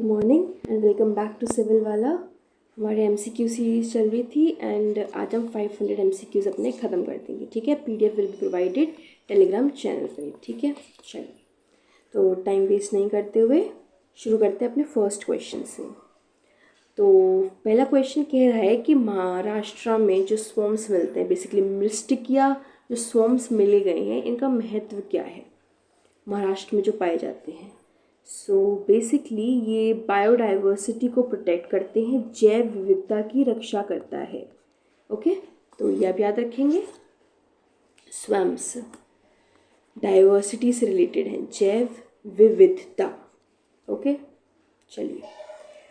Good morning and welcome back to civil वाला। हमारे MCQ series चल रही थी एंड आज हम 500 एमसीक्यूज़ अपने ख़त्म कर देंगे। ठीक है, PDF will be provided Telegram channel पे। ठीक है, चलिए तो टाइम वेस्ट नहीं करते हुए शुरू करते हैं अपने फर्स्ट क्वेश्चन से। तो पहला क्वेश्चन कह रहा है कि महाराष्ट्र में जो स्वॉर्म्स मिलते हैं, बेसिकली मिस्टिकिया जो स्वॉर्म्स मिले गए हैं, इनका महत्व क्या है महाराष्ट्र में जो पाए जाते हैं। सो बेसिकली ये बायोडाइवर्सिटी को प्रोटेक्ट करते हैं, जैव विविधता की रक्षा करता है। ओके, तो ये आप याद रखेंगे। स्वैम्स डाइवर्सिटी से रिलेटेड हैं, जैव विविधता। ओके, चलिए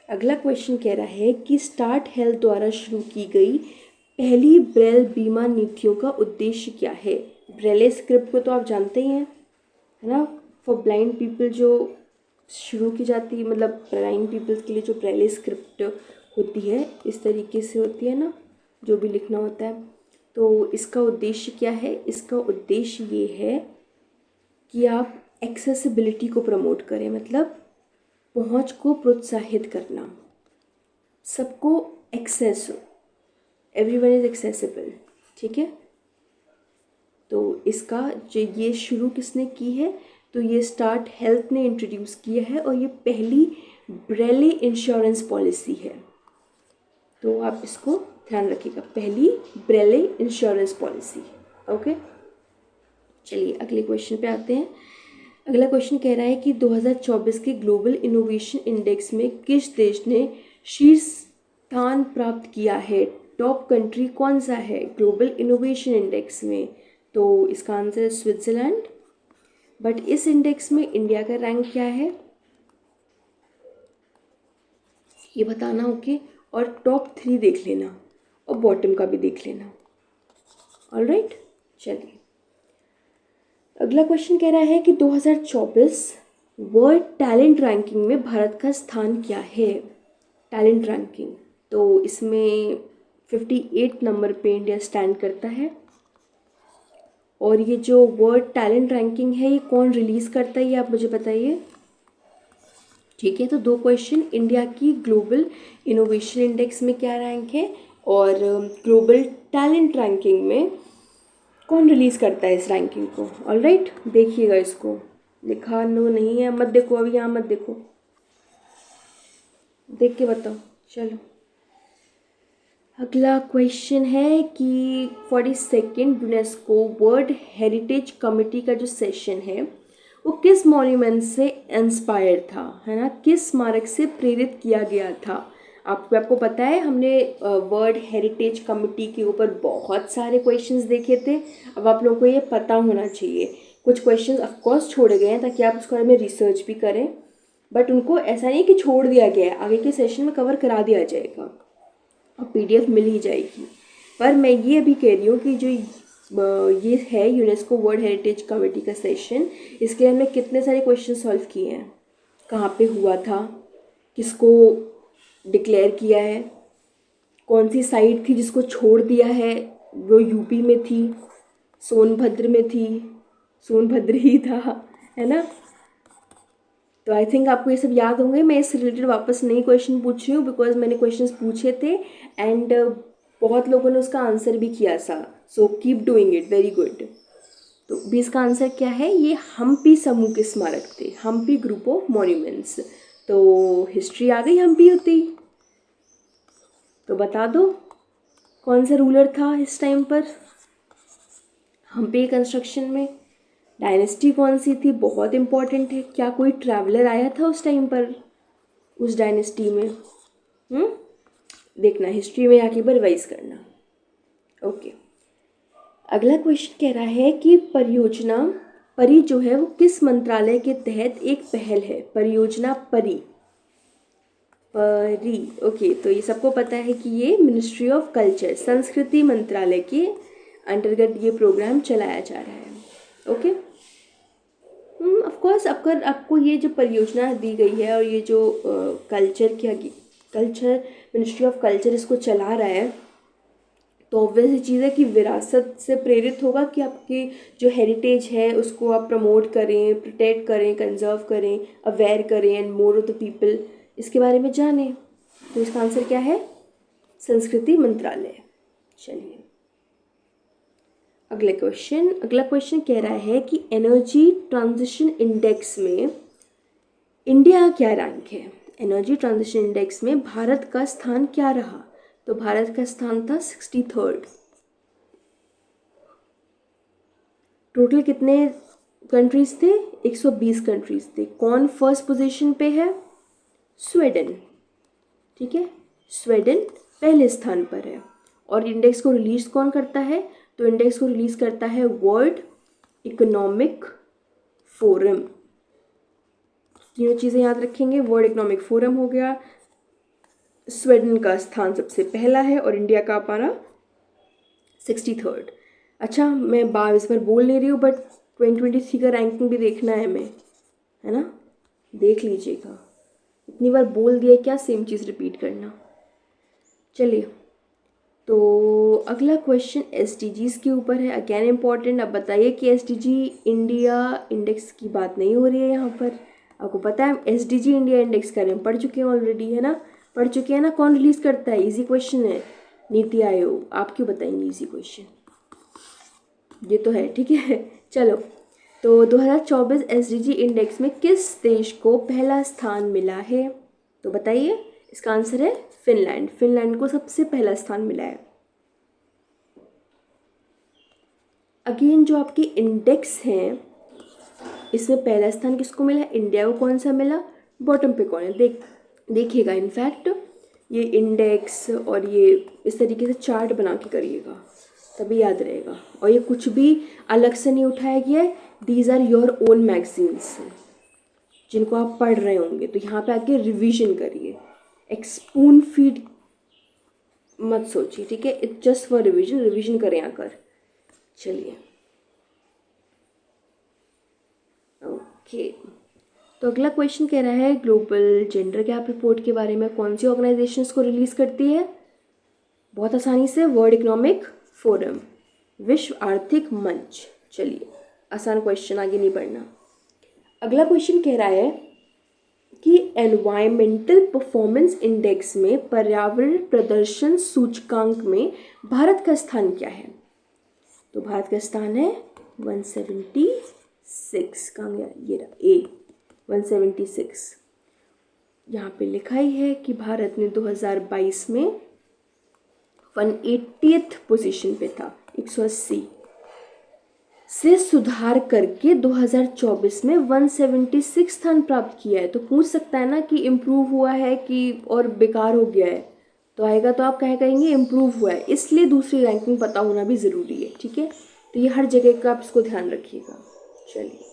अगला क्वेश्चन कह रहा है कि स्टार्ट हेल्थ द्वारा शुरू की गई पहली ब्रेल बीमा नीतियों का उद्देश्य क्या है। ब्रेले स्क्रिप्ट को तो आप जानते ही हैं, है ना, फॉर ब्लाइंड पीपल जो शुरू की जाती, मतलब ब्लाइंड पीपल्स के लिए जो ब्रेले स्क्रिप्ट होती है इस तरीके से होती है ना, जो भी लिखना होता है। तो इसका उद्देश्य क्या है? इसका उद्देश्य ये है कि आप एक्सेसिबिलिटी को प्रमोट करें, मतलब पहुंच को प्रोत्साहित करना, सबको एक्सेस हो, एवरीवन इज एक्सेसिबल। ठीक है, तो इसका जो ये शुरू किसने की है, तो ये स्टार्ट हेल्थ ने इंट्रोड्यूस किया है और ये पहली ब्रेले इंश्योरेंस पॉलिसी है। तो आप इसको ध्यान रखिएगा, पहली ब्रेले इंश्योरेंस पॉलिसी। ओके, चलिए अगले क्वेश्चन पे आते हैं। अगला क्वेश्चन कह रहा है कि 2024 के ग्लोबल इनोवेशन इंडेक्स में किस देश ने शीर्ष स्थान प्राप्त किया है। टॉप कंट्री कौन सा है ग्लोबल इनोवेशन इंडेक्स में? तो इसका आंसर है स्विट्ज़रलैंड। बट इस इंडेक्स में इंडिया का रैंक क्या है ये बताना। ओके, और टॉप 3 देख लेना और बॉटम का भी देख लेना। ऑलराइट, चलिए अगला क्वेश्चन कह रहा है कि 2024 वर्ल्ड टैलेंट रैंकिंग में भारत का स्थान क्या है। टैलेंट रैंकिंग, तो इसमें 58 नंबर पे इंडिया स्टैंड करता है। और ये जो वर्ल्ड टैलेंट रैंकिंग है ये कौन रिलीज़ करता है, ये आप मुझे बताइए। ठीक है, तो 2 क्वेश्चन, इंडिया की ग्लोबल इनोवेशन इंडेक्स में क्या रैंक है और ग्लोबल टैलेंट रैंकिंग में कौन रिलीज़ करता है इस रैंकिंग को। ऑलराइट, देखिएगा इसको, लिखा नो नहीं है, मत देखो अभी, यहाँ मत देखो, देख के बताओ। चलो अगला क्वेश्चन है कि 42nd UNESCO world heritage committee का जो सेशन है वो किस मॉन्यूमेंट से इंस्पायर्ड था, है ना, किस स्मारक से प्रेरित किया गया था। आपको पता है हमने वर्ल्ड हेरिटेज कमेटी के ऊपर बहुत सारे क्वेश्चंस देखे थे। अब आप लोगों को ये पता होना चाहिए, कुछ क्वेश्चंस ऑफ कोर्स छोड़े गए हैं ताकि आप उसके बारे में रिसर्च भी करें, बट उनको ऐसा नहीं कि छोड़ दिया गया है, आगे के सेशन में कवर करा दिया जाएगा और पीडीएफ मिल ही जाएगी। पर मैं ये अभी कह रही हूँ कि जो ये है यूनेस्को वर्ल्ड हेरिटेज कमेटी का सेशन, इसके लिए हमने कितने सारे क्वेश्चन सॉल्व किए हैं, कहाँ पे हुआ था, किसको डिक्लेयर किया है, कौन सी साइट थी जिसको छोड़ दिया है, वो यूपी में थी, सोनभद्र में थी, सोनभद्र ही था, है ना। तो आई थिंक आपको ये सब याद होंगे। मैं इससे रिलेटेड वापस नई क्वेश्चन पूछ रही हूँ बिकॉज मैंने क्वेश्चंस पूछे थे एंड बहुत लोगों ने उसका आंसर भी किया था। So keep doing it, very good. तो भी इसका आंसर क्या है, ये हम्पी समूह के स्मारक थे, हम्पी ग्रुप ऑफ मॉन्यूमेंट्स। तो हिस्ट्री आ गई हम्पी होती, तो बता दो कौन सा रूलर था इस टाइम पर हम्पी कंस्ट्रक्शन में, डायनेस्टी कौन सी थी, बहुत इंपॉर्टेंट है। क्या कोई ट्रैवलर आया था उस टाइम पर उस डायनेस्टी में? देखना, हिस्ट्री में आके बार रिवाइज करना। ओके, अगला क्वेश्चन कह रहा है कि परियोजना परी जो है वो किस मंत्रालय के तहत एक पहल है। परियोजना परी, ओके, तो ये सबको पता है कि ये मिनिस्ट्री ऑफ कल्चर, संस्कृति मंत्रालय के अंतर्गत ये प्रोग्राम चलाया जा रहा है। ओके, ऑफ कोर्स अगर आपको ये जो परियोजना दी गई है और ये जो कल्चर मिनिस्ट्री ऑफ कल्चर इसको चला रहा है, तो ऑब्वियस ही चीज़ है कि विरासत से प्रेरित होगा कि आपकी जो हेरिटेज है उसको आप प्रमोट करें, प्रोटेक्ट करें, कंजर्व करें, अवेयर करें and more of the people इसके बारे में जाने। तो इसका आंसर क्या है? संस्कृति मंत्रालय। चलिए अगला क्वेश्चन कह रहा है कि एनर्जी ट्रांजिशन इंडेक्स में इंडिया का क्या रैंक है? एनर्जी ट्रांजिशन इंडेक्स में भारत का स्थान क्या रहा? तो भारत का स्थान था 63rd। टोटल कितने कंट्रीज थे? 120 कंट्रीज थे। कौन फर्स्ट पोजीशन पे है? स्वीडन। ठीक है, स्वीडन पहले स्थान पर है। और इंडेक्स को रिलीज कौन करता है? तो इंडेक्स को रिलीज करता है वर्ल्ड इकोनॉमिक फोरम। तीनों चीज़ें याद रखेंगे। वर्ल्ड इकोनॉमिक फोरम हो गया, स्वीडन का स्थान सबसे पहला है और इंडिया का हमारा 63rd। अच्छा, मैं इस बार बोल नहीं रही हूँ, बट 2023 का रैंकिंग भी देखना है हमें, है ना? देख लीजिएगा। इतनी बार बोल दिया, क्या सेम चीज़ रिपीट करना। चलिए, तो अगला क्वेश्चन SDGs के ऊपर है। Again important. अब बताइए कि SDG इंडिया इंडेक्स की बात नहीं हो रही है यहाँ पर। आपको पता है SDG इंडिया इंडेक्स के बारे में पढ़ चुके हैं ऑलरेडी, है ना? पढ़ चुके हैं ना? कौन रिलीज़ करता है? इजी क्वेश्चन है, नीति आयोग। आप क्यों बताएंगे इजी क्वेश्चन? ये तो है, ठीक है। चलो, तो 2024 SDG इंडेक्स में किस देश को पहला स्थान मिला है? तो बताइए। इसका आंसर है फिनलैंड। फिनलैंड को सबसे पहला स्थान मिला है। अगेन जो आपकी इंडेक्स हैं, इसमें पहला स्थान किसको मिला? इंडिया को। कौन सा मिला? बॉटम पे कौन है? देखिएगा। इनफैक्ट ये इंडेक्स और ये इस तरीके से चार्ट बना के करिएगा, तभी याद रहेगा। और ये कुछ भी अलग से नहीं उठाया गया है। These are your own magazines जिनको आप पढ़ रहे होंगे। तो यहाँ पे आके रिवीजन करिए। एक स्पून फीड मत सोचिए, ठीक है? इट्स जस्ट फॉर रिवीजन करें आकर। चलिए, ओके। तो अगला क्वेश्चन कह रहा है ग्लोबल जेंडर गैप रिपोर्ट के बारे में कौन सी ऑर्गेनाइजेशंस को रिलीज करती है? बहुत आसानी से, वर्ल्ड इकोनॉमिक फोरम, विश्व आर्थिक मंच। चलिए, आसान क्वेश्चन, आगे नहीं बढ़ना। अगला क्वेश्चन कह रहा है कि एनवायरमेंटल परफॉर्मेंस इंडेक्स में पर्यावरण प्रदर्शन सूचकांक में भारत का स्थान क्या है? तो भारत का स्थान है 176। कहाँ गया? ये रहा, A 176। यहाँ पे लिखा ही है कि भारत ने 2022 में 180th पोजीशन पे था, 180 से सुधार करके 2024 में 176 स्थान प्राप्त किया है। तो पूछ सकता है ना कि इम्प्रूव हुआ है कि और बेकार हो गया है? तो आएगा तो आप क्या कहेंगे? इम्प्रूव हुआ है। इसलिए दूसरी रैंकिंग पता होना भी ज़रूरी है, ठीक है? तो ये हर जगह का आप इसको ध्यान रखिएगा। चलिए,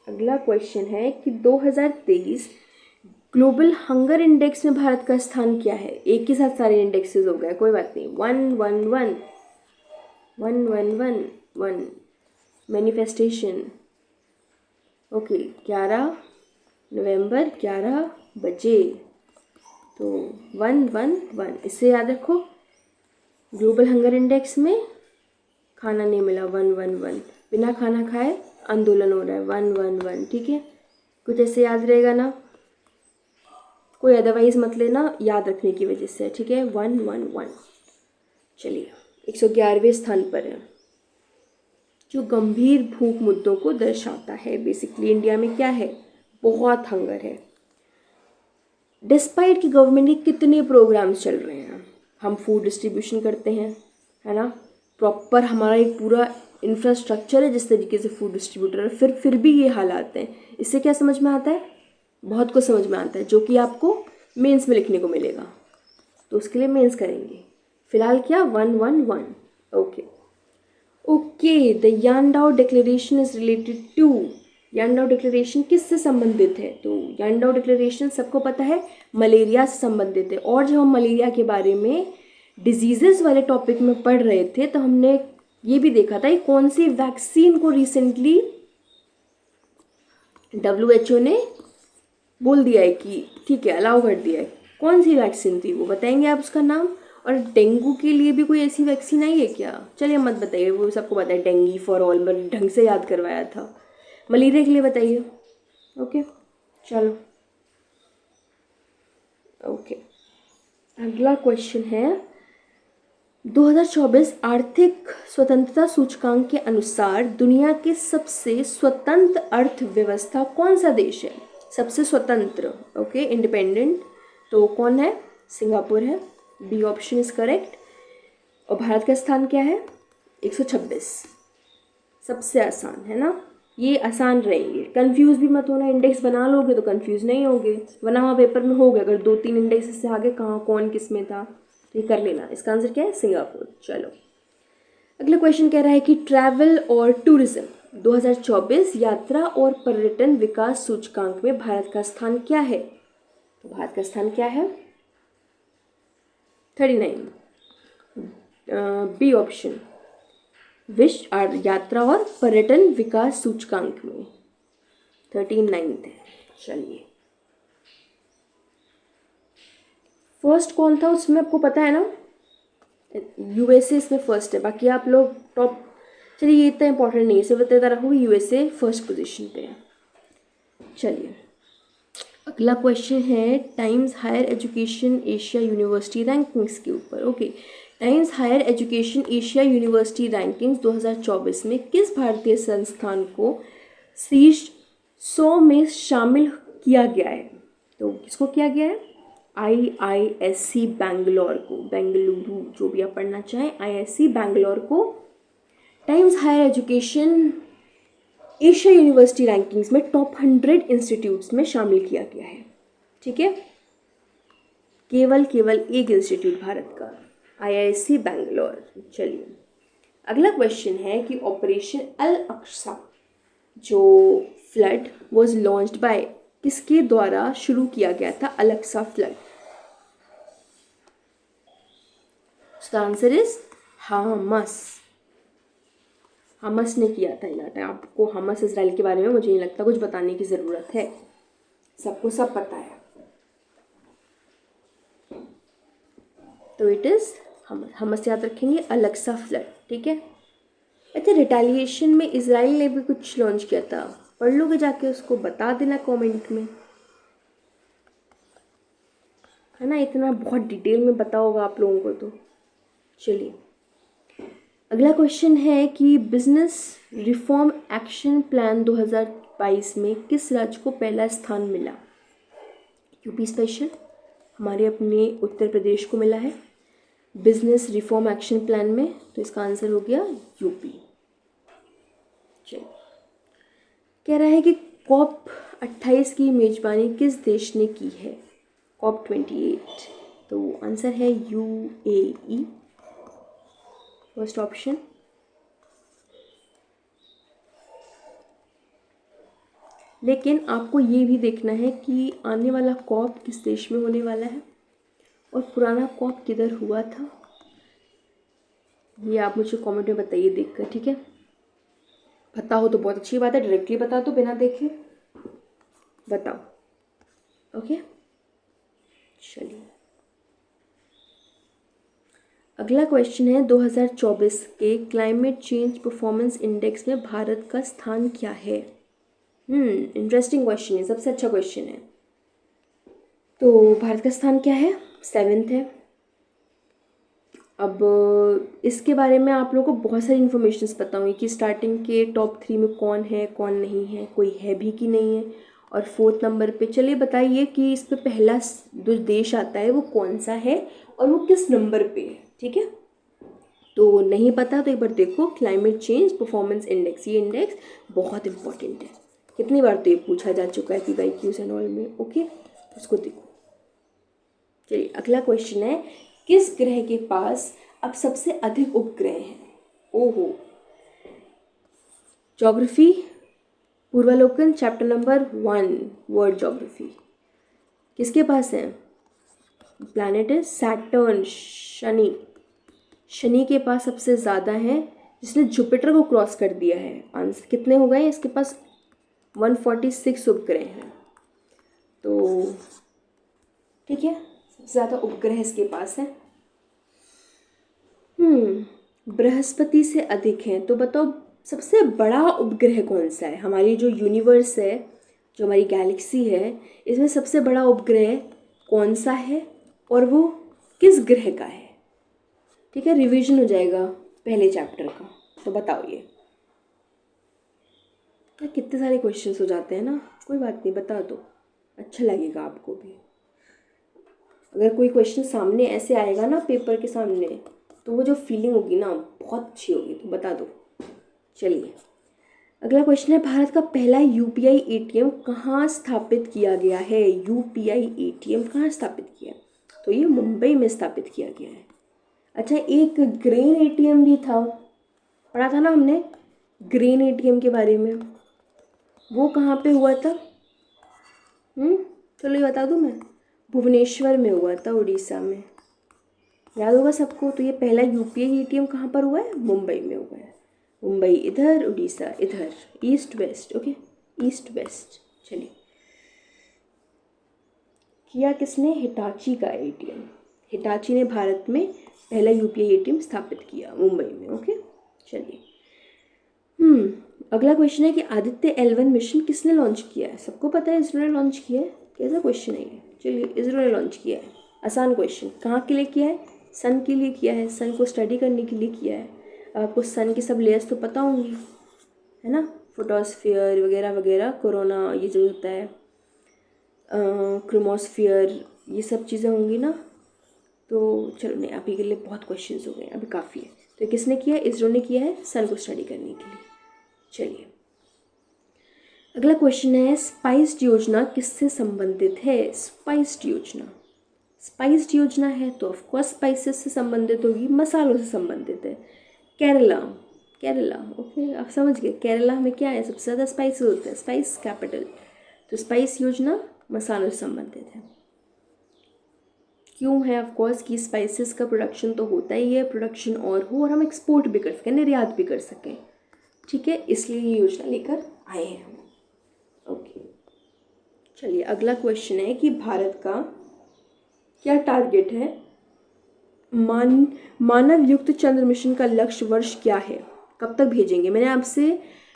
अगला क्वेश्चन है कि 2023 ग्लोबल हंगर इंडेक्स में भारत का स्थान क्या है? एक ही साथ सारे इंडेक्सेस हो गए, कोई बात नहीं। 111 मैनिफेस्टेशन। ओके, 11 नवंबर 11 बजे। तो 111, इससे याद रखो। ग्लोबल हंगर इंडेक्स में खाना नहीं मिला, 111। बिना खाना खाए आंदोलन हो रहा है, 111, ठीक है? कुछ ऐसे याद रहेगा ना, कोई अदरवाइज मत लेना, याद रखने की वजह से, ठीक है? 111। चलिए, 111वें स्थान पर है, जो गंभीर भूख मुद्दों को दर्शाता है। बेसिकली इंडिया में क्या है? बहुत हंगर है। डिस्पाइट कि गवर्नमेंट के कितने प्रोग्राम्स चल रहे हैं, हम फूड डिस्ट्रीब्यूशन करते हैं, है ना? प्रॉपर हमारा एक पूरा इंफ्रास्ट्रक्चर है जिस तरीके से फूड डिस्ट्रीब्यूटर है, फिर भी ये हालात हैं। इससे क्या समझ में आता है? बहुत कुछ समझ में आता है, जो कि आपको मेंस में लिखने को मिलेगा। तो उसके लिए मेंस करेंगे। फिलहाल क्या? 111। Okay, the Yandabo declaration is related to. Yandabo declaration किससे संबंधित है? तो यांडाओ डिक्लेरेशन सबको पता है, मलेरिया से संबंधित है। और जब हम मलेरिया के बारे में डिजीजेस वाले टॉपिक में पढ़ रहे थे तो हमने ये भी देखा था कि कौन सी वैक्सीन को रिसेंटली WHO ने बोल दिया है कि ठीक है, अलाउ कर दिया है। कौन सी वैक्सीन थी वो बताएंगे आप उसका नाम? और डेंगू के लिए भी कोई ऐसी वैक्सीन आई है क्या? चलिए मत बताइए, वो सबको पता है, डेंगी फॉर ऑल, मैंने ढंग से याद करवाया था। मलेरिया के लिए बताइए। ओके, चलो ओके, अगला क्वेश्चन है 2024 आर्थिक स्वतंत्रता सूचकांक के अनुसार दुनिया के सबसे स्वतंत्र अर्थव्यवस्था कौन सा देश है? सबसे स्वतंत्र, ओके, इंडिपेंडेंट, तो कौन है? सिंगापुर है। B option is correct. और भारत का स्थान क्या है? 126। सबसे आसान है ना, ये आसान रहेंगे, कंफ्यूज भी मत होना। इंडेक्स बना लोगे तो कंफ्यूज नहीं होगे, बना हुआ पेपर में हो गया, अगर 2-3 इंडेक्स से आगे कहाँ कौन किस में था तो ये कर लेना। इसका आंसर क्या है? सिंगापुर। चलो, अगला क्वेश्चन कह रहा है कि ट्रैवल और टूरिज्म 2024 यात्रा और पर्यटन विकास सूचकांक में भारत का स्थान क्या है? तो भारत का स्थान क्या है? 39। बी ऑप्शन, विश्व यात्रा और पर्यटन विकास सूचकांक में 39 है। चलिए, फर्स्ट कौन था उसमें आपको पता है ना? यूएसए इसमें फर्स्ट है, बाकी आप लोग टॉप, चलिए ये इतना इंपॉर्टेंट नहीं है, सिर्फ बताता रखो यूएसए फर्स्ट पोजीशन पे है। चलिए, अगला क्वेश्चन है Times Higher Education Asia University rankings के ऊपर। Okay, Times Higher Education Asia University rankings 2024 में किस भारतीय संस्थान को शीर्ष 100 में शामिल किया गया है? तो किसको किया गया है? IISc बैंगलोर को, बेंगलुरु जो भी आप पढ़ना चाहें, IISc बैंगलोर को Times Higher Education Asia University rankings में टॉप 100 इंस्टीट्यूट्स में शामिल किया गया है। ठीक है, केवल एक इंस्टीट्यूट भारत का, IISc बैंगलोर। चलिए, अगला क्वेश्चन है कि ऑपरेशन अल अक्सा जो फ्लड वाज लॉन्च्ड बाय, किसके द्वारा शुरू किया गया था Al Aqsa flood? The answer is Hamas ने किया था इलाट। आपको हमस इसराइल के बारे में मुझे नहीं लगता कुछ बताने की ज़रूरत है, सबको सब पता है। तो इट इज़ हमस याद रखेंगे, अल अक्सा फ्लड। ठीक है, अच्छा, रिटेलिएशन में इसराइल ने भी कुछ लॉन्च किया था, पढ़ लोगे जाके, उसको बता देना कमेंट में, है ना, इतना बहुत डिटेल में पता होगा आप लोगों को तो। चलिए, अगला क्वेश्चन है कि बिजनेस रिफॉर्म एक्शन प्लान 2022 में किस राज्य को पहला स्थान मिला? यूपी स्पेशल, हमारे अपने उत्तर प्रदेश को मिला है बिजनेस रिफॉर्म एक्शन प्लान में, तो इसका आंसर हो गया यूपी। चलिए, कह रहा है कि COP28 की मेजबानी किस देश ने की है? COP28, तो आंसर है UAE, फर्स्ट ऑप्शन। लेकिन आपको ये भी देखना है कि आने वाला COP किस देश में होने वाला है और पुराना COP किधर हुआ था, ये आप मुझे कमेंट में बताइए देखकर। ठीक है, पता हो तो बहुत अच्छी बात है, डायरेक्टली बता दो, बिना देखे बताओ। ओके, चलिए, अगला क्वेश्चन है 2024 के क्लाइमेट चेंज परफॉर्मेंस इंडेक्स में भारत का स्थान क्या है? इंटरेस्टिंग क्वेश्चन है, सबसे अच्छा क्वेश्चन है। तो भारत का स्थान क्या है? 7th है। अब इसके बारे में आप लोगों को बहुत सारी इन्फॉर्मेशन पता होंगी कि स्टार्टिंग के टॉप 3 में कौन है कौन नहीं है, कोई है भी कि नहीं है, और 4th नंबर पे, चलिए बताइए कि इस पे पहला जो देश आता है वो कौन सा है और वो किस नंबर पे है। ठीक है, तो नहीं पता तो एक बार देखो, क्लाइमेट चेंज परफॉर्मेंस इंडेक्स, ये इंडेक्स बहुत इंपॉर्टेंट है, कितनी बार तो ये पूछा जा चुका है PYQs एंड ऑल में। ओके, उसको देखो। चलिए, अगला क्वेश्चन है किस ग्रह के पास अब सबसे अधिक उपग्रह हैं? ओहो, ज्योग्राफी पूर्वालोकन चैप्टर नंबर 1 वर्ल्ड ज्योग्राफी, किसके पास है? प्लैनेट है सैटर्न, शनि के पास सबसे ज़्यादा है, जिसने जुपिटर को क्रॉस कर दिया है। आंसर कितने हो गए? इसके पास 146 उपग्रह हैं। तो ठीक है, सबसे ज़्यादा उपग्रह इसके पास है। बृहस्पति से अधिक हैं, तो बताओ सबसे बड़ा उपग्रह कौन सा है? हमारी जो यूनिवर्स है, जो हमारी गैलेक्सी है, इसमें सबसे बड़ा उपग्रह कौन सा है और वो किस ग्रह का है। ठीक है, रिवीजन हो जाएगा पहले चैप्टर का। तो बताओ ये कितने सारे क्वेश्चंस हो जाते हैं ना। कोई बात नहीं, बता दो, अच्छा लगेगा आपको भी। अगर कोई क्वेश्चन सामने ऐसे आएगा ना पेपर के सामने, तो वो जो फीलिंग होगी ना बहुत अच्छी होगी। तो बता दो। चलिए अगला क्वेश्चन है, भारत का पहला यूपीआई एटीएम कहाँ स्थापित किया गया है। यूपीआई एटीएम कहाँ स्थापित किया, तो ये मुंबई में स्थापित किया गया है। अच्छा, एक ग्रेन एटीएम भी था, पढ़ा था ना हमने ग्रेन एटीएम के बारे में, वो कहाँ पे हुआ था। चलो ये बता दूँ मैं, भुवनेश्वर में हुआ था, उड़ीसा में। याद होगा सबको। तो ये पहला यूपीआई एटीएम कहाँ पर हुआ है, मुंबई में हुआ है। मुंबई इधर, उड़ीसा इधर, east west. Okay, east west. चलिए, किया किसने, हिटाची का एटीएम। हिटाची ने भारत में पहला यूपीआई एटीएम स्थापित किया मुंबई में। ओके, चलिए अगला क्वेश्चन है कि आदित्य L1 मिशन किसने लॉन्च किया है। सबको पता है इसरो ने लॉन्च किया है। कैसा क्वेश्चन है ये। चलिए, इसरो ने लॉन्च किया है। आसान क्वेश्चन। कहाँ के लिए किया है, सन के लिए किया है। सन को स्टडी करने के लिए किया है। अब आपको सन की सब लेयर्स तो पता होंगी, है ना, फोटोस्फीयर वगैरह वगैरह, कोरोना ये जो होता है, क्रोमोस्फीयर, ये सब चीज़ें होंगी ना। तो चलो नहीं, अभी के लिए बहुत क्वेश्चंस हो गए, अभी काफ़ी है। तो किसने किया है, इसरो ने किया है सन को स्टडी करने के लिए। चलिए अगला क्वेश्चन है, स्पाइस्ड योजना किससे संबंधित है। स्पाइस्ड योजना, स्पाइस्ड योजना है तो ऑफकोर्स स्पाइसेस से संबंधित होगी, मसालों से संबंधित है। केरला, केरला। ओके, आप समझ गए, केरला में क्या है, सबसे ज़्यादा स्पाइसेस होते हैं, स्पाइस कैपिटल। तो स्पाइस योजना मसालों से संबंधित है। क्यों है, ऑफकोर्स कि स्पाइसेस का प्रोडक्शन तो होता ही है, प्रोडक्शन और हो, और हम एक्सपोर्ट भी कर सकें, निर्यात भी कर सकें। ठीक है, इसलिए ये योजना लेकर आए हैं हम। ओके, चलिए अगला क्वेश्चन है कि भारत का क्या टारगेट है, मानव युक्त चंद्र मिशन का लक्ष्य वर्ष क्या है, कब तक भेजेंगे। मैंने आपसे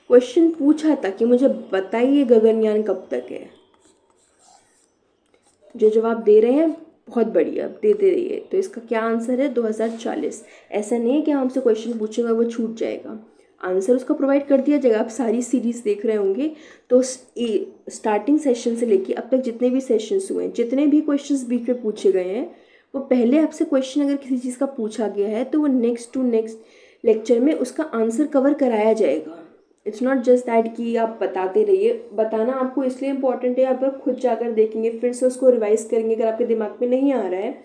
क्वेश्चन पूछा था कि मुझे बताइए गगनयान कब तक है। जो जवाब दे रहे हैं बहुत बढ़िया, देते रहिए। तो इसका क्या आंसर है, 2040। ऐसा नहीं है कि हमसे क्वेश्चन पूछेगा वो छूट जाएगा, आंसर उसका प्रोवाइड कर दिया जाएगा। आप सारी सीरीज़ देख रहे होंगे तो स्टार्टिंग सेशन से लेके अब तक जितने भी सेशंस हुए हैं, जितने भी क्वेश्चंस बीच में पूछे गए हैं, वो पहले आपसे क्वेश्चन अगर किसी चीज़ का पूछा गया है तो वो नेक्स्ट टू नेक्स्ट लेक्चर में उसका आंसर कवर कराया जाएगा। इट्स नॉट जस्ट दैट कि आप बताते रहिए। बताना आपको इसलिए इम्पॉर्टेंट है, आप खुद जाकर देखेंगे, फिर से उसको रिवाइज करेंगे। अगर आपके दिमाग में नहीं आ रहा है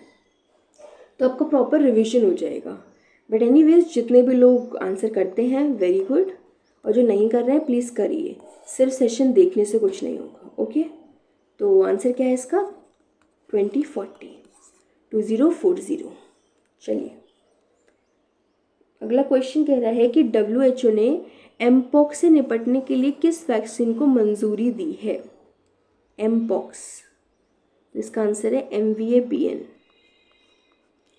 तो आपका प्रॉपर रिविजन हो जाएगा। बट एनीवेज, जितने भी लोग आंसर करते हैं वेरी गुड, और जो नहीं कर रहे हैं प्लीज़ करिए, सिर्फ सेशन देखने से कुछ नहीं होगा। ओके, तो आंसर क्या है इसका, 2040। चलिए अगला क्वेश्चन कह रहा है कि WHO ने एमपॉक्स से निपटने के लिए किस वैक्सीन को मंजूरी दी है। एमपॉक्स, इसका आंसर है MVABN।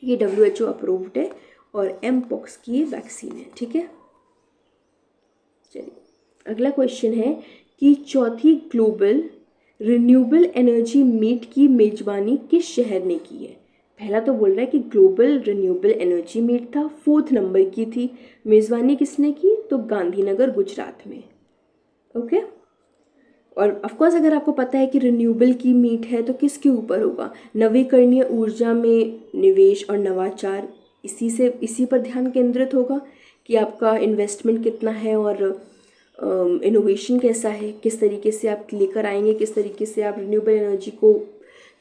ये WHO अप्रूव्ड है और एमपॉक्स की वैक्सीन है। ठीक है, चलिए अगला क्वेश्चन है कि चौथी ग्लोबल रिन्यूएबल एनर्जी मीट की मेजबानी किस शहर ने की है। पहला तो बोल रहा है कि ग्लोबल रिन्यूएबल एनर्जी मीट था, 4th नंबर की थी, मेज़बानी किसने की, तो गांधीनगर गुजरात में। ओके, और ऑफकोर्स अगर आपको पता है कि रिन्यूएबल की मीट है तो किसके ऊपर होगा, नवीकरणीय ऊर्जा में निवेश और नवाचार, इसी पर ध्यान केंद्रित होगा कि आपका इन्वेस्टमेंट कितना है और इनोवेशन कैसा है, किस तरीके से आप लेकर आएंगे, किस तरीके से आप रिन्यूएबल एनर्जी को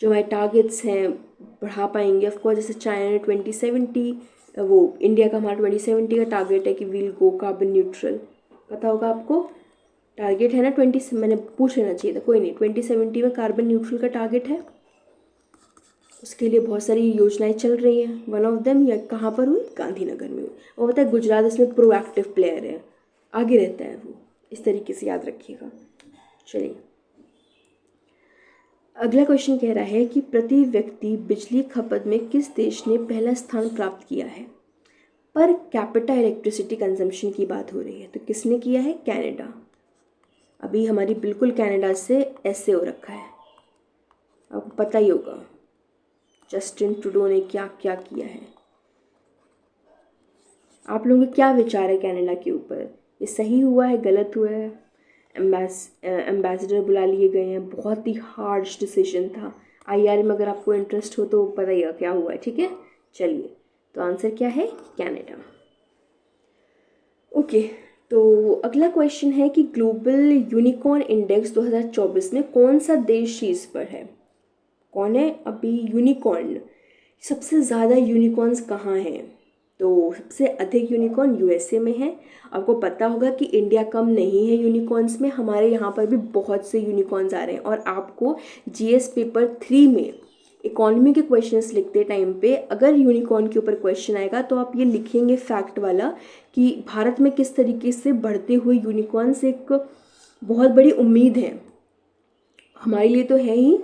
जो हमारे टारगेट्स हैं बढ़ा पाएंगे। ऑफकोर्स जैसे चाइना ने 2070, वो इंडिया का हमारा 2070 का टारगेट है कि वील गो कार्बन न्यूट्रल, पता होगा आपको टारगेट है ना 20, मैंने पूछ लेना चाहिए था, कोई नहीं, 2070 में कार्बन न्यूट्रल का टारगेट है। उसके लिए बहुत सारी योजनाएं चल रही हैं। वन ऑफ देम या कहाँ पर हुई, गांधीनगर में हुई। वो पता है गुजरात इसमें प्रोएक्टिव प्लेयर है, आगे रहता है वो, इस तरीके से याद रखिएगा। चलिए अगला क्वेश्चन कह रहा है कि प्रति व्यक्ति बिजली खपत में किस देश ने पहला स्थान प्राप्त किया है। पर कैपिटा इलेक्ट्रिसिटी कंजम्पशन की बात हो रही है, तो किसने किया है, कनाडा। अभी हमारी बिल्कुल कनाडा से ऐसे हो रखा है, आपको पता ही होगा। जस्टिन ट्रूडो ने क्या क्या किया है। आप लोगों के क्या विचार है कनाडा के ऊपर? ये सही हुआ है, गलत हुआ है? एम्बेसडर बुला लिए गए हैं, बहुत ही हार्श डिसीजन था। आईआर में अगर आपको इंटरेस्ट हो तो बताइएगा क्या हुआ है, ठीक है। चलिए, तो आंसर क्या है? कनाडा। ओके, तो अगला क्वेश्चन है कि ग्लोबल यूनिकॉर्न इंडेक्स 2024 में कौन सा देश शीर्ष पर है? कौन है अभी यूनिकॉर्न? सबसे ज़्यादा यूनिकॉर्न्स कहाँ हैं? तो सबसे अधिक यूनिकॉर्न यूएसए में है। आपको पता होगा कि इंडिया कम नहीं है यूनिकॉर्न्स में, हमारे यहाँ पर भी बहुत से यूनिकॉर्न्स आ रहे हैं। और आपको जीएस पेपर 3 में इकोनॉमी के क्वेश्चंस लिखते टाइम पे अगर यूनिकॉर्न के ऊपर क्वेश्चन आएगा तो आप ये लिखेंगे फैक्ट वाला कि भारत में किस तरीके से बढ़ते हुए यूनिकॉर्न्स एक बहुत बड़ी उम्मीद है हमारे लिए तो है ही,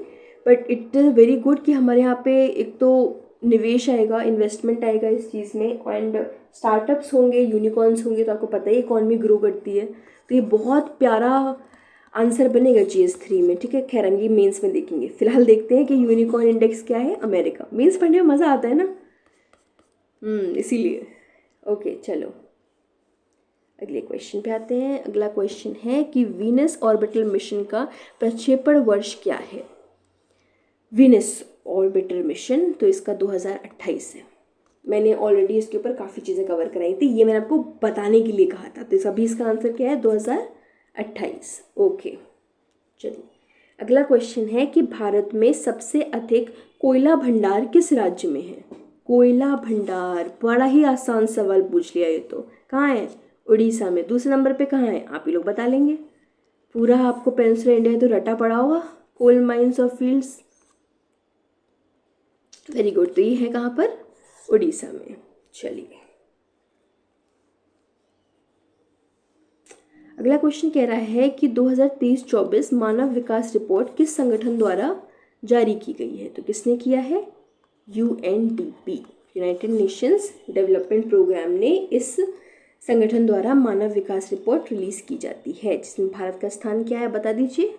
but it is very good कि हमारे यहाँ पे एक तो निवेश आएगा, इन्वेस्टमेंट आएगा इस चीज़ में, एंड स्टार्टअप्स होंगे, यूनिकॉर्न्स होंगे, तो आपको पता ही इकॉनमी ग्रो करती है। तो ये बहुत प्यारा आंसर बनेगा GS3 में, ठीक है। खैर हम ये मेंस में देखेंगे, फिलहाल देखते हैं कि यूनिकॉर्न इंडेक्स क्या है। अमेरिका। मेंस पढ़ने में मज़ा आता है ना, इसीलिए। ओके चलो, अगले क्वेश्चन पे आते हैं। अगला क्वेश्चन है कि वीनस ऑर्बिटल मिशन का प्रक्षेपण वर्ष क्या है? वीनस ऑर्बिटर मिशन, तो इसका 2028 है। मैंने ऑलरेडी इसके ऊपर काफ़ी चीज़ें कवर कराई थी, ये मैंने आपको बताने के लिए कहा था। तो अभी इसका आंसर क्या है? 2028। ओके चलिए, अगला क्वेश्चन है कि भारत में सबसे अधिक कोयला भंडार किस राज्य में है? कोयला भंडार, बड़ा ही आसान सवाल पूछ लिया ये तो। कहाँ है? उड़ीसा में। दूसरे नंबर पे कहाँ है? आप ही लोग बता लेंगे। पूरा आपको पेंसिल इंडिया तो रटा पड़ा होगा, कोल माइंस और फील्ड्स। Very good. तो ये है कहाँ पर? उड़ीसा में। चलिए, अगला क्वेश्चन कह रहा है कि 2023-24 मानव विकास रिपोर्ट किस संगठन द्वारा जारी की गई है? तो किसने किया है? UNDP, United Nations Development Programme ने इस संगठन द्वारा मानव विकास रिपोर्ट रिलीज की जाती है, जिसमें भारत का स्थान क्या है बता दीजिए।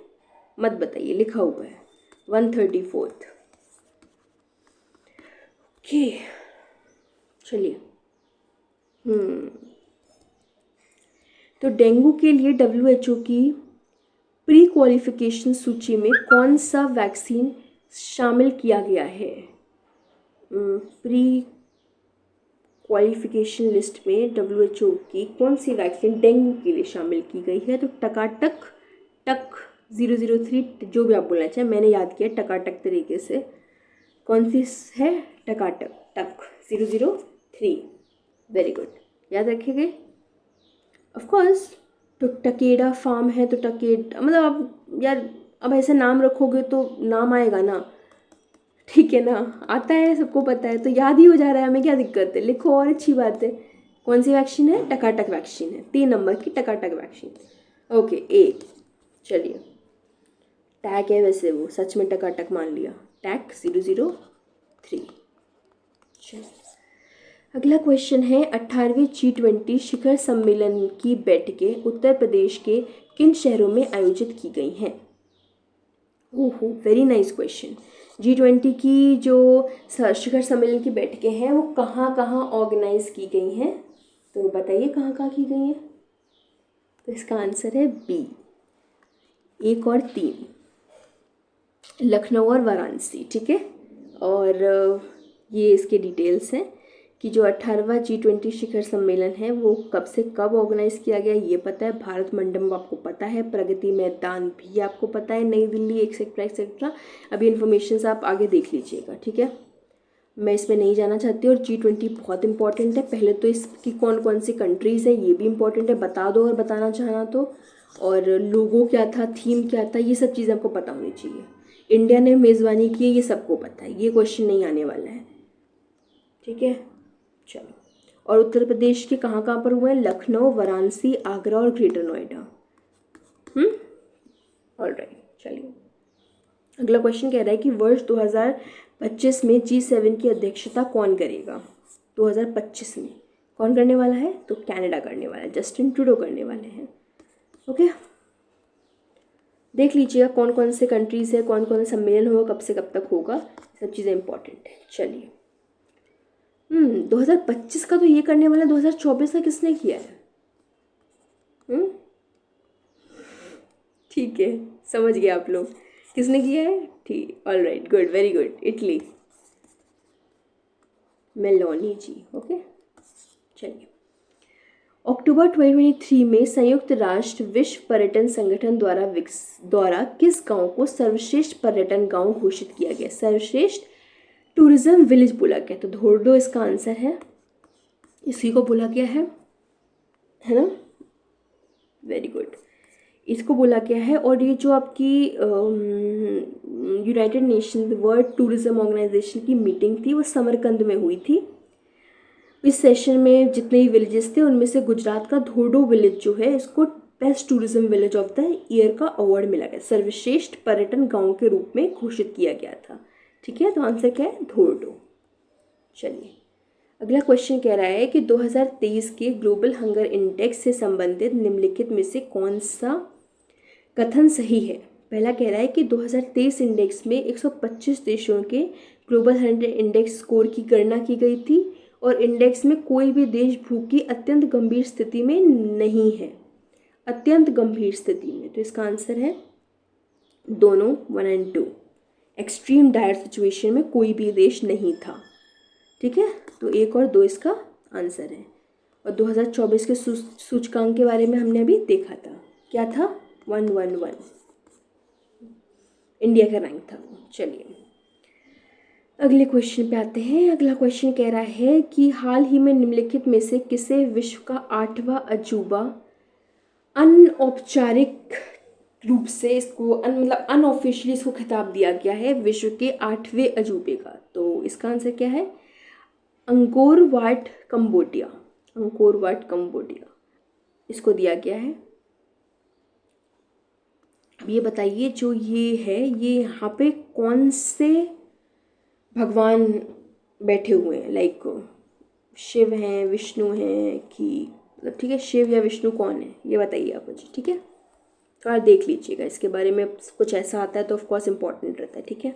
मत बताइए, लिखा हुआ है 134th। ओके चलिए, तो डेंगू के लिए WHO की प्री क्वालिफिकेशन सूची में कौन सा वैक्सीन शामिल किया गया है? प्री क्वालिफिकेशन लिस्ट में WHO की कौन सी वैक्सीन डेंगू के लिए शामिल की गई है? तो टकाटक, टक 003, जो भी आप बोलना चाहें, मैंने याद किया टकाटक तरीके से। कौन सी है? टकाटक, टक 003। वेरी गुड, याद रखेंगे ऑफ कोर्स। तो टकेडा फार्म है, तो टकेड मतलब आप यार अब ऐसे नाम रखोगे तो नाम आएगा ना, ठीक है ना। आता है, सबको पता है, तो याद ही हो जा रहा है, हमें क्या दिक्कत है, लिखो और अच्छी बात है। कौन सी वैक्सीन है? टकाटक वैक्सीन है, 3 नंबर की टकाटक वैक्सीन। ओके ए, चलिए। टैग है वैसे, वो सच में टकाटक मान लिया, टैग 003। चलिए, अगला क्वेश्चन है 18वीं G20 शिखर सम्मेलन की बैठकें उत्तर प्रदेश के किन शहरों में आयोजित की गई हैं? ओहो, वेरी नाइस क्वेश्चन। G20 की जो शिखर सम्मेलन की बैठकें हैं वो कहाँ कहाँ ऑर्गेनाइज की गई हैं? तो बताइए कहाँ कहाँ की गई हैं। तो इसका आंसर है बी, 1 और 3, लखनऊ और वाराणसी, ठीक है। और ये इसके डिटेल्स हैं कि जो 18वां G20 शिखर सम्मेलन है वो कब से कब ऑर्गेनाइज किया गया, ये पता है। भारत मंडपम आपको पता है, प्रगति मैदान भी आपको पता है, नई दिल्ली, एक्सेट्रा एक्सेट्रा। अभी इन्फॉर्मेशन आप आगे देख लीजिएगा, ठीक है। मैं इसमें नहीं जाना चाहती। और G20 बहुत इंपॉर्टेंट है। पहले तो इसकी कौन कौन सी कंट्रीज़ हैं ये भी इंपॉर्टेंट है, बता दो और बताना चाहना तो। और लोगो क्या था, थीम क्या था, ये सब चीज़ें आपको पता होनी चाहिए। इंडिया ने मेज़बानी की है, ये सबको पता है, ये क्वेश्चन नहीं आने वाला है, ठीक है। चलो, और उत्तर प्रदेश के कहाँ कहाँ पर हुए हैं? लखनऊ, वाराणसी, आगरा और ग्रेटर नोएडा। ऑलराइट, चलिए। अगला क्वेश्चन कह रहा है कि वर्ष 2025 में G7 की अध्यक्षता कौन करेगा? 2025 में कौन करने वाला है? तो कनाडा करने वाला है, जस्टिन ट्रूडो करने वाले हैं। ओके, देख लीजिएगा कौन कौन से कंट्रीज़ है, कौन कौन से सम्मेलन होगा, कब से कब तक होगा, सब चीज़ें इंपॉर्टेंट है। चलिए 2025 का तो ये करने वाला, 2024 का किसने किया है? ठीक है, समझ गए आप लोग किसने किया है। ठीक, all right, good, very good, Italy, Meloni ji. Okay, चलिए अक्टूबर 2023 में संयुक्त राष्ट्र विश्व पर्यटन संगठन द्वारा किस गांव को सर्वश्रेष्ठ पर्यटन गांव घोषित किया गया? सर्वश्रेष्ठ टूरिज्म विलेज बोला गया। तो धोर्डो इसका आंसर है, इसी को बोला गया है ना? वेरी गुड, इसको बोला गया है। और ये जो आपकी United Nation World Tourism Organization की मीटिंग थी वो समरकंद में हुई थी। इस सेशन में जितने ही विलेजेस थे उनमें से गुजरात का धोर्डो विलेज जो है इसको best tourism village of the year का अवार्ड मिला गया, सर्वश्रेष्ठ पर्यटन गांव के रूप में घोषित किया गया था। ठीक है, तो आंसर क्या है? धोर्डो। चलिए अगला क्वेश्चन कह रहा है कि 2023 के ग्लोबल हंगर इंडेक्स से संबंधित निम्नलिखित में से कौन सा कथन सही है? पहला कह रहा है कि 2023 इंडेक्स में 125 देशों के ग्लोबल हंगर इंडेक्स स्कोर की गणना की गई थी और इंडेक्स में कोई भी देश भूख की अत्यंत गंभीर स्थिति में नहीं है, अत्यंत गंभीर स्थिति में। तो इसका आंसर है दोनों, 1 और 2। एक्सट्रीम डायर सिचुएशन में कोई भी देश नहीं था। ठीक है, तो 1 और 2 इसका आंसर है। और 2024 के सूचकांक के बारे में हमने अभी देखा था, क्या था? 111 इंडिया का रैंक था। चलिए अगले क्वेश्चन पे आते हैं। अगला क्वेश्चन कह रहा है कि हाल ही में निम्नलिखित में से किसे विश्व का 8वां अजूबा अनौपचारिक रूप से इसको मतलब अनऑफिशियली इसको खिताब दिया गया है विश्व के 8वें अजूबे का? तो इसका आंसर क्या है? Angkor Wat Cambodia, Angkor Wat Cambodia इसको दिया गया है। अब ये बताइए जो ये है ये यहाँ पे कौन से भगवान बैठे हुए हैं? लाइक शिव हैं, विष्णु हैं कि मतलब, ठीक है, शिव या विष्णु कौन है ये बताइए आप मुझे। ठीक है, थोड़ा देख लीजिएगा इसके बारे में, कुछ ऐसा आता है तो ऑफकोर्स इंपॉर्टेंट रहता है। ठीक है,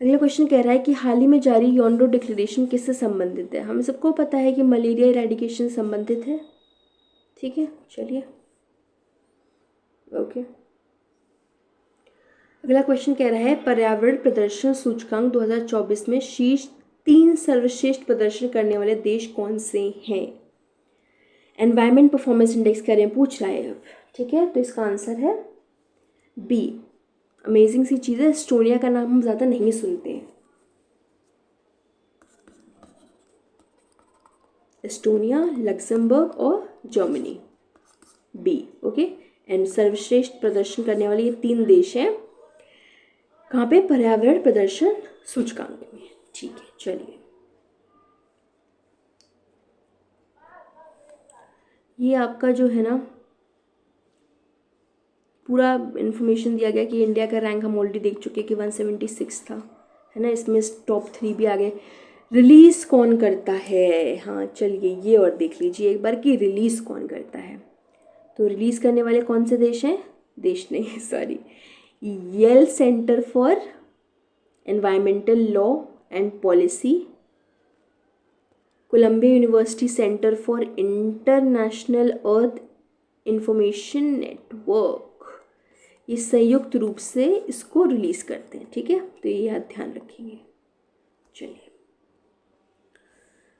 अगला क्वेश्चन कह रहा है कि हाल ही में जारी योंडो डिक्लेरेशन किससे संबंधित है? हमें सबको पता है कि मलेरिया इरेडिकेशन से संबंधित है। ठीक है, चलिए ओके। अगला क्वेश्चन कह रहा है पर्यावरण प्रदर्शन सूचकांक 2024 में शीर्ष 3 सर्वश्रेष्ठ प्रदर्शन करने वाले देश कौन से हैं? एनवायरमेंट परफॉर्मेंस इंडेक्स के बारे में पूछ रहा है अब। ठीक है, तो इसका आंसर है बी। अमेजिंग सी चीज़ है, एस्टोनिया का नाम हम ज़्यादा नहीं सुनते हैं। एस्टोनिया, लक्समबर्ग और जर्मनी, बी। ओके, एंड सर्वश्रेष्ठ प्रदर्शन करने वाले ये 3 देश हैं कहाँ पे? पर्यावरण प्रदर्शन सूचकांक में। ठीक है, चलिए ये आपका जो है ना पूरा इन्फॉर्मेशन दिया गया कि इंडिया का रैंक हम ऑलरेडी देख चुके कि 176 था, है ना? इसमें टॉप 3 भी आ गए। रिलीज़ कौन करता है? हाँ चलिए ये और देख लीजिए एक बार कि रिलीज़ कौन करता है। तो रिलीज़ करने वाले कौन से देश हैं? देश नहीं sorry, Yale Center for Environmental Law and Policy, Columbia University Center for International Earth Information Network, ये संयुक्त रूप से इसको रिलीज़ करते हैं। ठीक है, तो ये याद ध्यान रखेंगे। चलिए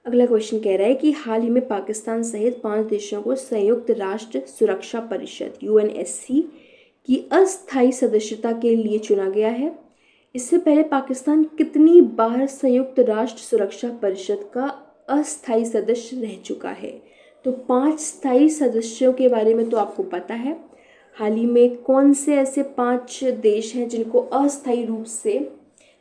अगला क्वेश्चन कह रहा है कि हाल ही में पाकिस्तान सहित 5 देशों को संयुक्त राष्ट्र सुरक्षा परिषद UNSC की अस्थायी सदस्यता के लिए चुना गया है। इससे पहले पाकिस्तान कितनी बार संयुक्त राष्ट्र सुरक्षा परिषद का अस्थायी सदस्य रह चुका है? तो 5 स्थायी सदस्यों के बारे में तो आपको पता है। हाल ही में कौन से ऐसे 5 देश हैं जिनको अस्थायी रूप से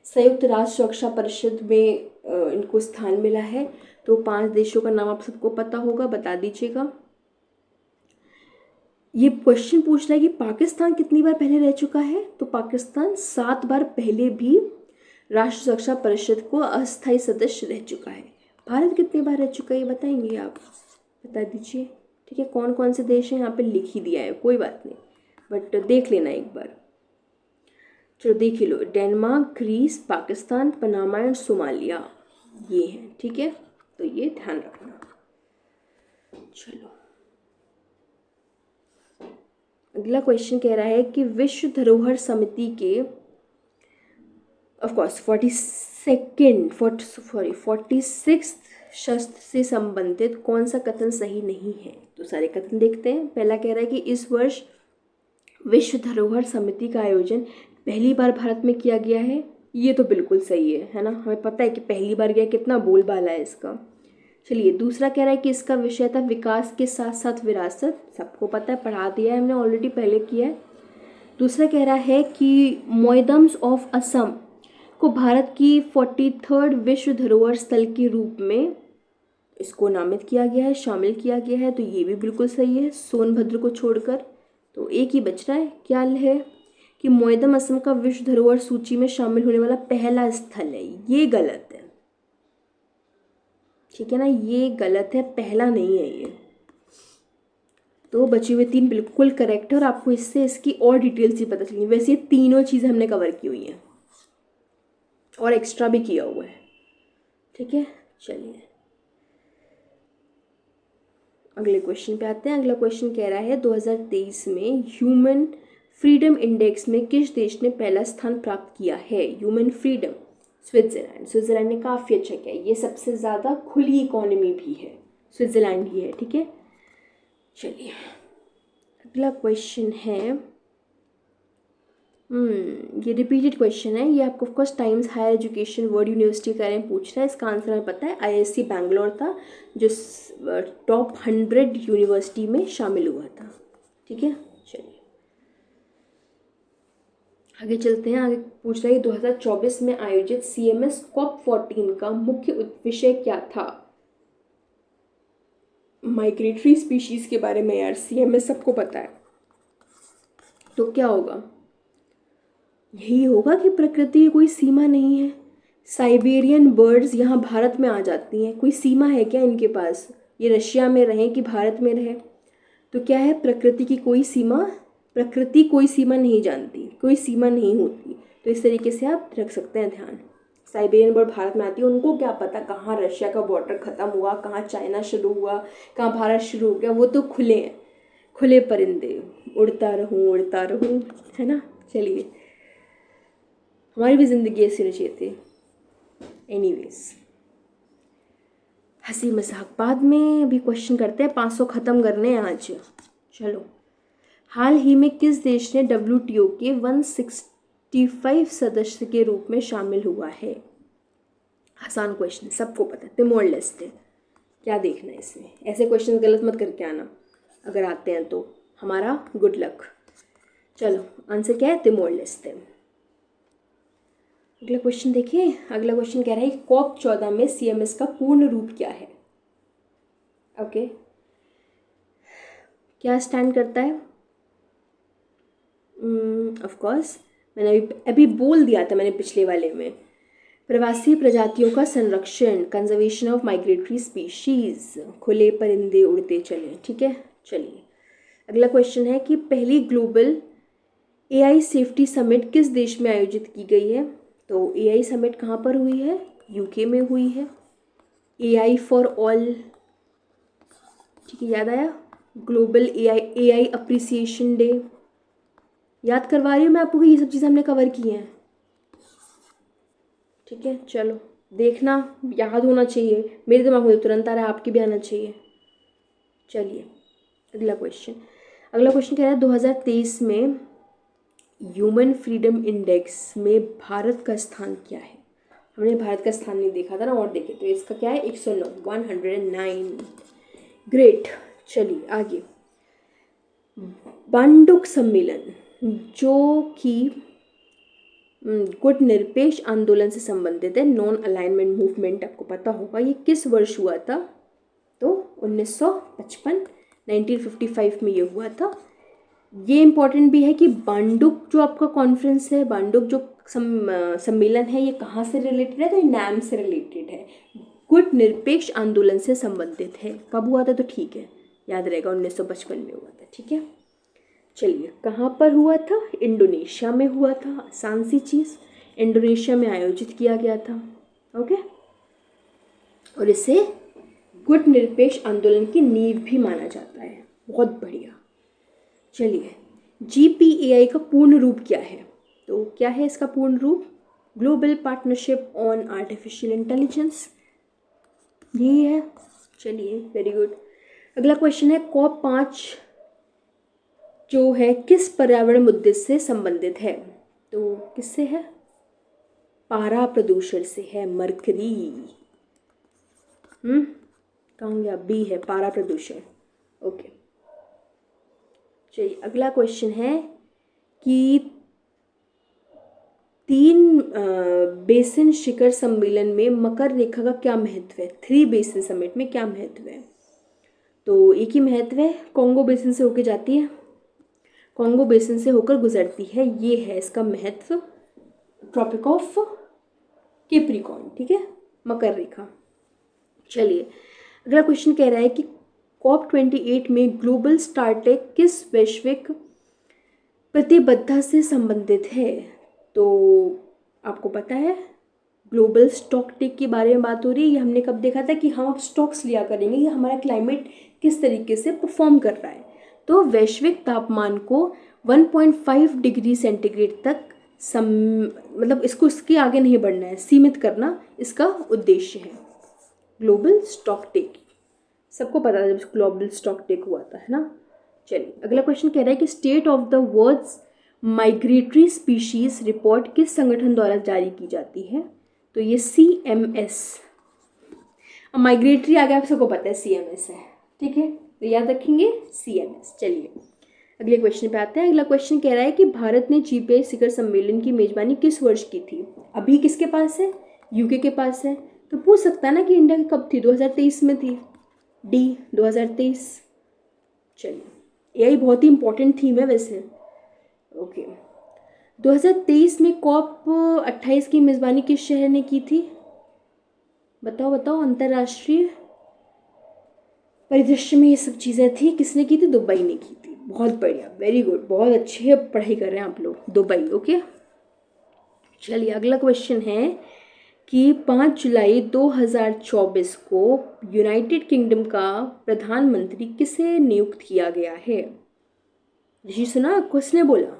संयुक्त राष्ट्र सुरक्षा परिषद में इनको स्थान मिला है? तो 5 देशों का नाम आप सबको पता होगा, बता दीजिएगा। ये क्वेश्चन पूछ रहा है कि पाकिस्तान कितनी बार पहले रह चुका है? तो पाकिस्तान 7 बार पहले भी राष्ट्र सुरक्षा परिषद को अस्थायी सदस्य रह चुका है। भारत कितनी बार रह चुका है ये बताएंगे आप? बता दीजिए। ठीक है, कौन कौन से देश हैं यहाँ पे लिख ही दिया है, कोई बात नहीं, बट देख लेना एक बार। चलो देख लो, Denmark, Greece, Pakistan, Panama and Somalia, ये है, ठीक है, तो ये ध्यान रखना। चलो अगला क्वेश्चन कह रहा है कि विश्व धरोहर समिति के ऑफ कोर्स 46 शस्त्र से संबंधित कौन सा कथन सही नहीं है। तो सारे कथन देखते हैं। पहला कह रहा है कि इस वर्ष विश्व धरोहर समिति का आयोजन पहली बार भारत में किया गया है। ये तो बिल्कुल सही है ना, हमें पता है कि पहली बार गया, कितना बोलबाला है इसका। चलिए दूसरा कह रहा है कि इसका विषय था विकास के साथ साथ विरासत, सबको पता है, पढ़ा दिया है हमने ऑलरेडी, पहले किया है। दूसरा कह रहा है कि मोइदम्स ऑफ असम को भारत की 43rd विश्व धरोहर स्थल के रूप में इसको नामित किया गया है, शामिल किया गया है, तो ये भी बिल्कुल सही है सोनभद्र को छोड़कर। तो एक ही बच रहा है, क्या है कि मोइदम असम का विश्व धरोहर सूची में शामिल होने वाला पहला स्थल है, ये गलत है, ठीक है ना, ये गलत है, पहला नहीं है ये। तो बचे हुए 3 बिल्कुल करेक्ट है और आपको इससे इसकी और डिटेल्स ही पता चलेंगी। वैसे ये तीनों चीज़ें हमने कवर की हुई हैं और एक्स्ट्रा भी किया हुआ है, ठीक है। चलिए अगले क्वेश्चन पे आते हैं। अगला क्वेश्चन कह रहा है 2023 में ह्यूमन फ्रीडम इंडेक्स में किस देश ने पहला स्थान प्राप्त किया है। ह्यूमन फ्रीडम, स्विट्जरलैंड ने काफ़ी अच्छा किया, ये सबसे ज़्यादा खुली इकोनॉमी भी है, स्विट्जरलैंड ही है, ठीक है। चलिए अगला क्वेश्चन है, ये रिपीटेड क्वेश्चन है, ये आपको of course Times Higher Education World University के बारे में पूछ रहा है। इसका आंसर हमें पता है, IISc बैंगलोर था जो टॉप 100 यूनिवर्सिटी में शामिल हुआ था, ठीक है। चलिए आगे चलते हैं। आगे पूछ रहा है 2024 में आयोजित CMS COP14 का मुख्य विषय क्या था। माइग्रेटरी स्पीशीज के बारे में यार, CMS सबको पता है, तो क्या होगा, यही होगा कि प्रकृति की कोई सीमा नहीं है। साइबेरियन बर्ड्स यहाँ भारत में आ जाती हैं, कोई सीमा है क्या इनके पास, ये रशिया में रहें कि भारत में रहें। तो क्या है, प्रकृति की कोई सीमा, प्रकृति कोई सीमा नहीं जानती, कोई सीमा नहीं होती। तो इस तरीके से आप रख सकते हैं ध्यान। साइबेरियन बर्ड भारत में आती है, उनको क्या पता कहाँ रशिया का बॉर्डर ख़त्म हुआ, कहाँ चाइना शुरू हुआ, कहाँ भारत शुरू हो गया, वो तो खुले हैं, खुले परिंदे, उड़ता रहूँ, है ना। चलिए हमारी भी ज़िंदगी ऐसी होनी चाहिए थी। एनीवेज हंसी मजाक बाद में, अभी क्वेश्चन करते हैं, 500 ख़त्म करने हैं आज। चलो हाल ही में किस देश ने WTO के 165 सदस्य के रूप में शामिल हुआ है। आसान क्वेश्चन, सबको पता है, तिमोर लेस्टे। क्या देखना है इसमें, ऐसे क्वेश्चन गलत मत करके आना, अगर आते हैं तो हमारा गुड लक। चलो आंसर क्या है, तिमोर लेस्टे। अगला क्वेश्चन देखिए। अगला क्वेश्चन कह रहा है COP14 में CMS का पूर्ण रूप क्या है। ओके क्या स्टैंड करता है, ऑफ कोर्स मैंने अभी बोल दिया था, मैंने पिछले वाले में, प्रवासी प्रजातियों का संरक्षण, कंजर्वेशन ऑफ माइग्रेटरी स्पीशीज, खुले परिंदे उड़ते चले, ठीक है। चलिए अगला क्वेश्चन है कि पहली ग्लोबल AI सेफ्टी समिट किस देश में आयोजित की गई है। तो AI समिट कहाँ पर हुई है, UK में हुई है। AI फॉर ऑल, ठीक है, याद आया, ग्लोबल AI अप्रिसिएशन डे, याद करवा रही हूँ मैं आपको कि ये सब चीज़ें हमने कवर की हैं, ठीक है। चलो देखना, याद होना चाहिए, मेरे दिमाग में तुरंत आ रहा है, आपके भी आना चाहिए। चलिए अगला क्वेश्चन कह रहा है 2023 में ह्यूमन फ्रीडम इंडेक्स में भारत का स्थान क्या है। हमने भारत का स्थान नहीं देखा था ना, और देखे तो इसका क्या है, 109। ग्रेट। चलिए आगे, बांडुक सम्मेलन जो कि गुट निरपेक्ष आंदोलन से संबंधित है, नॉन अलाइनमेंट मूवमेंट, आपको पता होगा, ये किस वर्ष हुआ था। तो 1955, 1955 में ये हुआ था। ये इम्पॉर्टेंट भी है कि बांडुक जो आपका कॉन्फ्रेंस है, बांडुक जो सम्मेलन है, ये कहाँ से रिलेटेड है, तो ये NAM से रिलेटेड है, गुट निरपेक्ष आंदोलन से संबंधित है। कब हुआ था, तो ठीक है, याद रहेगा 1955 में हुआ था, ठीक है। चलिए, कहाँ पर हुआ था? इंडोनेशिया में हुआ था। आसान सी चीज़, इंडोनेशिया में आयोजित किया गया था। ओके, और इसे गुटनिरपेक्ष आंदोलन की नींव भी माना जाता है। बहुत बढ़िया। चलिए, GPAI का पूर्ण रूप क्या है? तो क्या है इसका पूर्ण रूप? Global partnership on artificial intelligence, यही है। चलिए, वेरी गुड। अगला क्वेश्चन है, COP5 जो है किस पर्यावरण मुद्दे से संबंधित है? तो किससे है? पारा प्रदूषण से है, मरकरी। कहाँ गया? बी है, पारा प्रदूषण। ओके, चलिए अगला क्वेश्चन है कि 3 बेसिन शिखर सम्मेलन में मकर रेखा का क्या महत्व है? 3 बेसिन समिट में क्या महत्व है? तो एक ही महत्व है, कॉन्गो बेसिन से होकर जाती है, कॉन्गो बेसिन से होकर गुजरती है, ये है इसका महत्व। ट्रॉपिक ऑफ कैप्रिकॉर्न, ठीक है, मकर रेखा। चलिए, अगला क्वेश्चन कह रहा है कि COP28 में ग्लोबल स्टार्टअप किस वैश्विक प्रतिबद्धता से संबंधित है? तो आपको पता है, ग्लोबल स्टॉक टेक के बारे में बात हो रही है। ये हमने कब देखा था कि हम अब स्टॉक्स लिया करेंगे, ये हमारा क्लाइमेट किस तरीके से परफॉर्म कर रहा है। तो वैश्विक तापमान को 1.5 डिग्री सेंटीग्रेड तक मतलब इसके आगे नहीं बढ़ना है, सीमित करना इसका उद्देश्य है। ग्लोबल स्टॉक टेक सबको पता था जब ग्लोबल स्टॉक टेक हुआ था, है ना। चलिए, अगला क्वेश्चन कह रहा है कि State of the World's Migratory Species report किस संगठन द्वारा जारी की जाती है? तो ये CMS। अब माइग्रेटरी आगे आप सबको पता है CMS है, ठीक है, तो याद रखेंगे CMS। चलिए, अगले क्वेश्चन पे आते हैं। अगला क्वेश्चन कह रहा है कि भारत ने GPAI शिखर सम्मेलन की मेजबानी किस वर्ष की थी? अभी किसके पास है? UK के पास है। तो पूछ सकता है ना कि इंडिया की कब थी? 2023 में थी। D 2023। चलिए, यही बहुत ही इंपॉर्टेंट थीम है वैसे। ओके, 2023 में COP28 की मेज़बानी किस शहर ने की थी? बताओ बताओ, अंतर्राष्ट्रीय परिदृश्य में ये सब चीज़ें थी, किसने की थी? दुबई ने की थी। बहुत बढ़िया, वेरी गुड, बहुत अच्छे पढ़ाई कर रहे हैं आप लोग। Dubai, okay. चलिए, अगला क्वेश्चन है कि 5 जुलाई 2024 को यूनाइटेड किंगडम का प्रधानमंत्री किसे नियुक्त किया गया है? जी सुना, किसने बोला?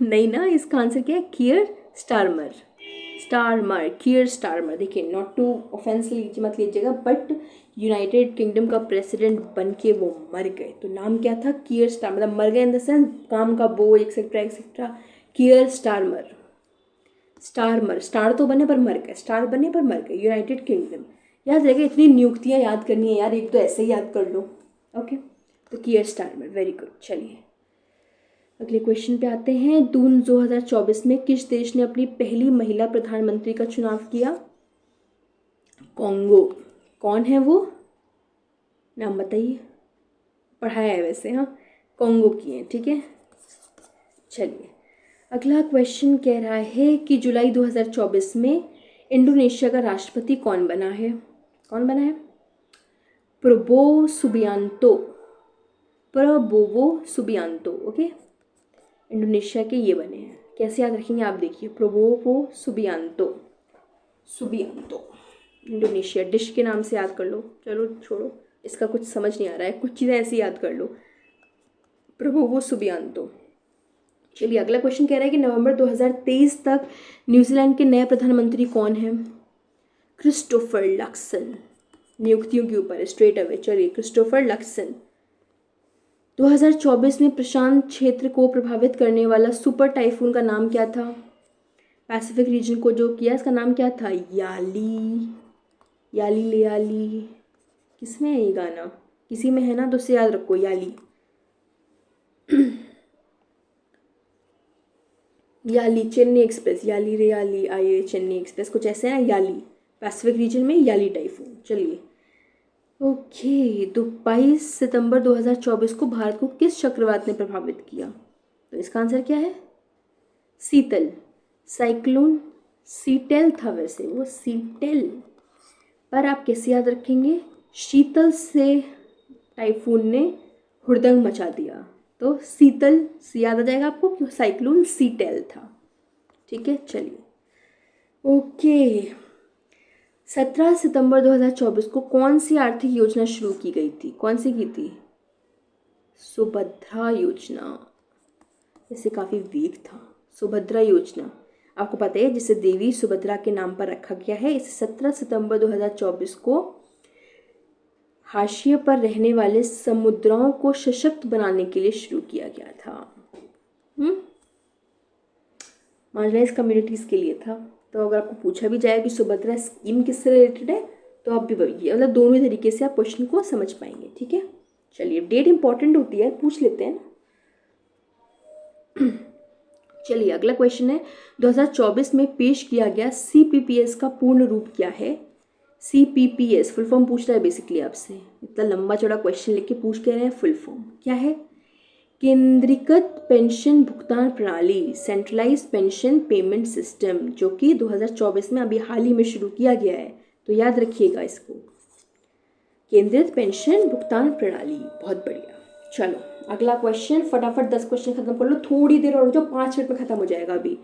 नहीं ना, इसका आंसर क्या है? कियर स्टारमर। कियर स्टारमर। देखिए, नॉट टू ऑफेंसली मत लीजिएगा, बट यूनाइटेड किंगडम का प्रेसिडेंट बन के वो मर गए, तो नाम क्या था? कियर स्टारमर। मतलब मर गए इन द सेंस काम का बोझ एक्सेट्रा एक्सेट्रा। कियर स्टारमर। स्टार तो बने पर मर गए, स्टार बने पर मर गए, यूनाइटेड किंगडम। याद रहेगा, इतनी नियुक्तियाँ याद करनी है यार, एक तो ऐसे ही याद कर लो। ओके, तो कियर स्टारमर, वेरी गुड। चलिए, अगले क्वेश्चन पे आते हैं। जून 2024 में किस देश ने अपनी पहली महिला प्रधानमंत्री का चुनाव किया? कॉन्गो। कौन है वो? नाम बताइए, पढ़ाया है वैसे, हाँ, कॉन्गो की है, ठीक है। चलिए, अगला क्वेश्चन कह रहा है कि जुलाई 2024 में इंडोनेशिया का राष्ट्रपति कौन बना है? कौन बना है? Prabowo Subianto, okay. इंडोनेशिया के ये बने हैं, कैसे याद रखेंगे आप? देखिए, प्रबोवो सुबियांतो इंडोनेशिया डिश के नाम से याद कर लो। चलो छोड़ो, इसका कुछ समझ नहीं आ रहा है, कुछ चीज़ें ऐसी याद कर लो। Prabowo Subianto. चलिए, अगला क्वेश्चन कह रहा है कि नवंबर 2023 तक न्यूजीलैंड के नए प्रधानमंत्री कौन हैं? Christopher Luxon. नियुक्तियों के ऊपर स्ट्रेट अवे। चलिए, क्रिस्टोफर लक्सन। 2024 में प्रशांत क्षेत्र को प्रभावित करने वाला सुपर टाइफून का नाम क्या था? पैसिफिक रीजन को जो किया, इसका नाम क्या था? याली ले। किसमें है ये गाना? किसी में है ना, तो उसे याद रखो, याली। याली चेन्नई एक्सप्रेस, याली रे याली आए चेन्नई एक्सप्रेस, कुछ ऐसे है, याली। पैसिफिक रीजन में याली टाइफून। चलिए, ओके। तो 22 सितंबर 2024 को भारत को किस चक्रवात ने प्रभावित किया? तो इसका आंसर क्या है? शीतल। साइक्लोन सीटेल था वैसे, वो सीटेल, पर आप कैसे याद रखेंगे? शीतल से टाइफून ने हुड़दंग मचा दिया। तो शीतल से याद आ जाएगा आपको कि साइक्लोन सीटेल था। ठीक है, चलिए ओके। 17 सितंबर 2024 को कौन सी आर्थिक योजना शुरू की गई थी? कौन सी की थी? सुभद्रा योजना। इसे काफ़ी वीक था। सुभद्रा योजना आपको पता है जिसे देवी सुभद्रा के नाम पर रखा गया है। इसे 17 सितंबर 2024 को हाशिए पर रहने वाले समुदायों को सशक्त बनाने के लिए शुरू किया गया था। मार्जिनाइज कम्युनिटीज़ के लिए था। तो अगर आपको पूछा भी जाए कि सुभद्रा स्कीम किससे रिलेटेड है तो आप भी बताइए, मतलब दोनों ही तरीके से आप क्वेश्चन को समझ पाएंगे। ठीक है, चलिए डेट इंपॉर्टेंट होती है, पूछ लेते हैं। चलिए अगला क्वेश्चन है, 2024 में पेश किया गया CPPS का पूर्ण रूप क्या है? CPPS फुल फॉर्म पूछ रहा है बेसिकली आपसे, इतना लंबा चौड़ा क्वेश्चन लिख के पूछ कह रहे हैं फुल फॉर्म क्या है? केंद्रीकृत पेंशन भुगतान प्रणाली, सेंट्रलाइज पेंशन पेमेंट सिस्टम, जो कि 2024 में अभी हाल ही में शुरू किया गया है। तो याद रखिएगा इसको, केंद्रित पेंशन भुगतान प्रणाली। बहुत बढ़िया। चलो अगला क्वेश्चन, फटाफट 10 क्वेश्चन खत्म कर लो, थोड़ी देर और जो 5 मिनट में खत्म हो जाएगा अभी।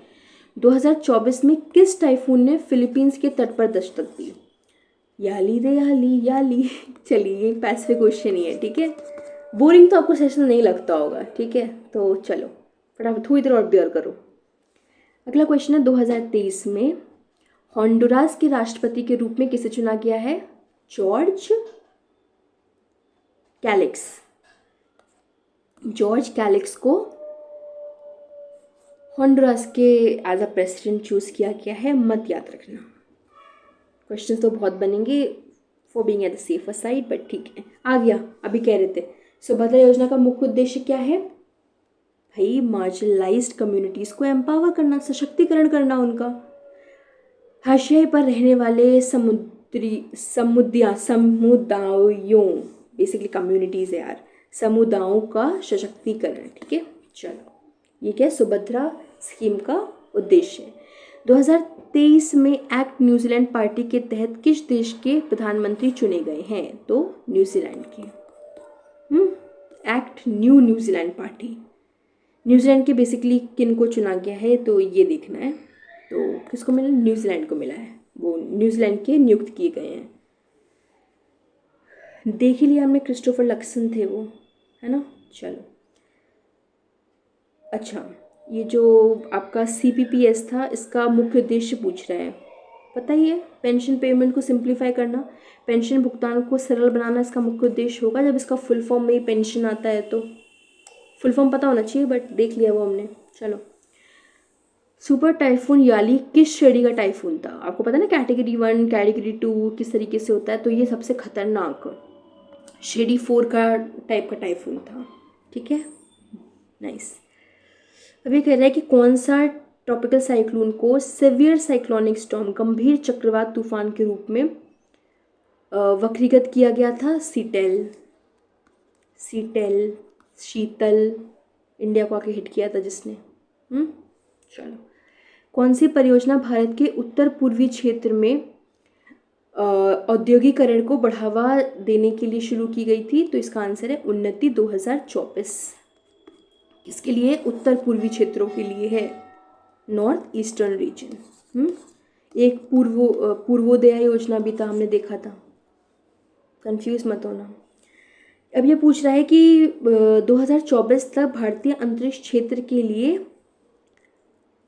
2024 में किस टाइफून ने फिलीपींस के तट पर दस्तक दी? याली रे याली याली। चलिए ये पैसिफिक क्वेश्चन ही है। ठीक है, बोरिंग तो आपको सेशन नहीं लगता होगा। ठीक है, तो चलो फटाफट थोड़ी देर और बेयर करो। अगला क्वेश्चन है, 2023 में होंडुरास के राष्ट्रपति के रूप में किसे चुना गया है? George calyx. जॉर्ज कैलिक्स को होंडुरास के एज अ प्रेसिडेंट चूज किया गया है। मत याद रखना, क्वेश्चंस तो बहुत बनेंगे for being at the safer side, but ठीक है। आ गया, अभी कह रहे थे सुभद्रा योजना का मुख्य उद्देश्य क्या है? भाई मार्जिनलाइज्ड कम्युनिटीज़ को एम्पावर करना, सशक्तिकरण करना उनका। हाशिए पर रहने वाले समुदायों, बेसिकली कम्युनिटीज़ है यार, समुदायों का सशक्तिकरण। ठीक है, चलो ये क्या सुभद्रा स्कीम का उद्देश्य है। 2023 में एक्ट न्यूजीलैंड पार्टी के तहत किस देश के प्रधानमंत्री चुने गए हैं? तो न्यूजीलैंड के। Act new New Zealand party, New Zealand के बेसिकली किन को चुना गया है तो ये देखना है। तो किसको मिला? न्यूजीलैंड को मिला है, वो न्यूजीलैंड के नियुक्त किए गए हैं। देख ही लिया हमने, क्रिस्टोफर लक्सन थे वो, है ना। चलो अच्छा, ये जो आपका CPPS था इसका मुख्य उद्देश्य पूछ रहा है, पता ही है, पेंशन पेमेंट को सिंप्लीफाई करना, पेंशन भुगतान को सरल बनाना इसका मुख्य उद्देश्य होगा। जब इसका फुल फॉर्म में ही पेंशन आता है तो फुल फॉर्म पता होना चाहिए, बट देख लिया वो हमने। चलो, सुपर टाइफून याली किस श्रेणी का टाइफून था? आपको पता है ना, कैटेगरी 1 कैटेगरी 2 किस तरीके से होता है, तो ये सबसे खतरनाक श्रेणी 4 का टाइप का टाइफून था। ठीक है, नाइस। अभी कह रहा है कि कौन सा ट्रॉपिकल साइक्लोन को सेवियर साइक्लोनिक स्टॉर्म, गंभीर चक्रवात तूफान के रूप में वक्रीकृत किया गया था? सीटेल। शीतल, इंडिया को आके हिट किया था जिसने। चलो, कौन सी परियोजना भारत के उत्तर पूर्वी क्षेत्र में औद्योगिकरण को बढ़ावा देने के लिए शुरू की गई थी? तो इसका आंसर है उन्नति 2024। इसके लिए उत्तर पूर्वी क्षेत्रों के लिए है, नॉर्थ ईस्टर्न रीजन। एक पूर्वोदय योजना भी था, हमने देखा था, कंफ्यूज मत होना। अब ये पूछ रहा है कि 2024 तक भारतीय अंतरिक्ष क्षेत्र के लिए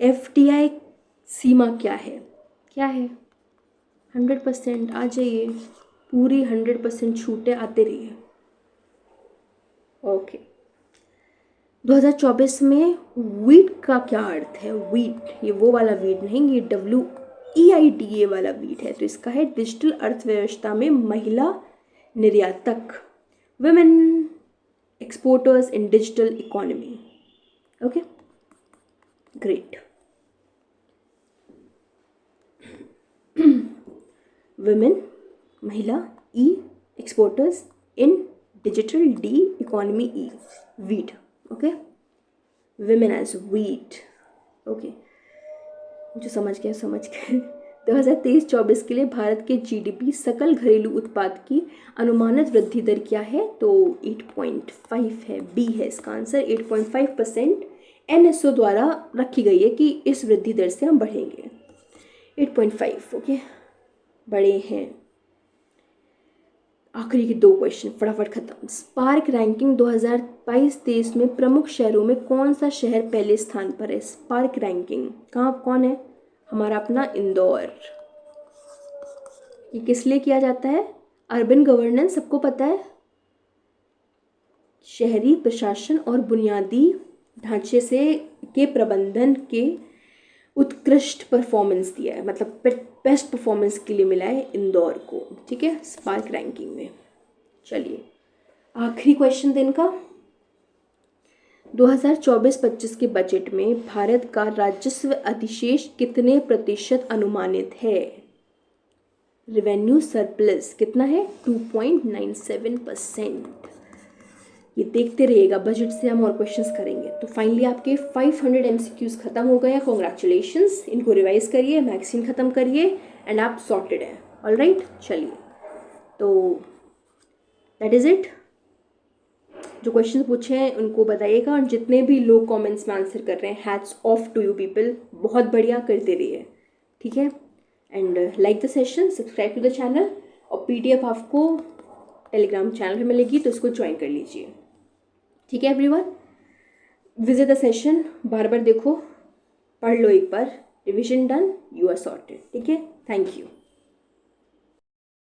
FDI सीमा क्या है? क्या है? 100%। आ जाइए, पूरी 100% छूटे आते रहिए। ओके, 2024 में वीट का क्या अर्थ है? वीट, ये वो वाला वीट नहीं, ये WEIT वाला वीट है। तो इसका है डिजिटल अर्थव्यवस्था में महिला निर्यातक, women exporters in digital economy. Okay, great. women, महिला, E exporters in digital, D economy, E wheat. Okay, women as wheat. Okay, जो समझ गया समझ गए। 2023-24 के लिए भारत के जीडीपी सकल घरेलू उत्पाद की अनुमानित वृद्धि दर क्या है? तो 8.5 है, बी है इसका आंसर। 8.5% एनएसओ द्वारा रखी गई है कि इस वृद्धि दर से हम बढ़ेंगे। 8.5 ओके, बड़े हैं। आखिरी के 2 क्वेश्चन फटाफट खत्म। स्पार्क रैंकिंग 2022-23 में प्रमुख शहरों में कौन सा शहर पहले स्थान पर है? स्पार्क रैंकिंग कौन है? हमारा अपना इंदौर। ये किस लिए किया जाता है? अर्बन गवर्नेंस सबको पता है, शहरी प्रशासन और बुनियादी ढांचे से के प्रबंधन के उत्कृष्ट परफॉर्मेंस दिया है, मतलब बेस्ट परफॉर्मेंस के लिए मिला है इंदौर को, ठीक है, स्पार्क रैंकिंग में। चलिए आखिरी क्वेश्चन दिन का। 2024-25 के बजट में भारत का राजस्व अधिशेष कितने प्रतिशत अनुमानित है? रेवेन्यू सरप्लस कितना है? 2.97%। ये देखते रहिएगा, बजट से हम और क्वेश्चंस करेंगे। तो फाइनली आपके 500 MCQs खत्म हो गए हैं। कॉन्ग्रेचुलेशंस, इनको रिवाइज करिए, मैगजीन ख़त्म करिए एंड आप सॉर्टेड हैं। ऑलराइट, चलिए तो दैट इज़ इट। जो क्वेश्चन पूछे हैं उनको बताइएगा, और जितने भी लोग कमेंट्स में आंसर कर रहे हैं, hats off to you people, बहुत बढ़िया, करते रहिए, ठीक है। And like the session, subscribe to the channel, और PDF आपको टेलीग्राम चैनल पे मिलेगी, तो इसको ज्वाइन कर लीजिए, ठीक है एवरीवन। विजिट द सेशन, बार बार देखो, पढ़ लो एक बार, revision done, you are sorted, ठीक है। Thank you.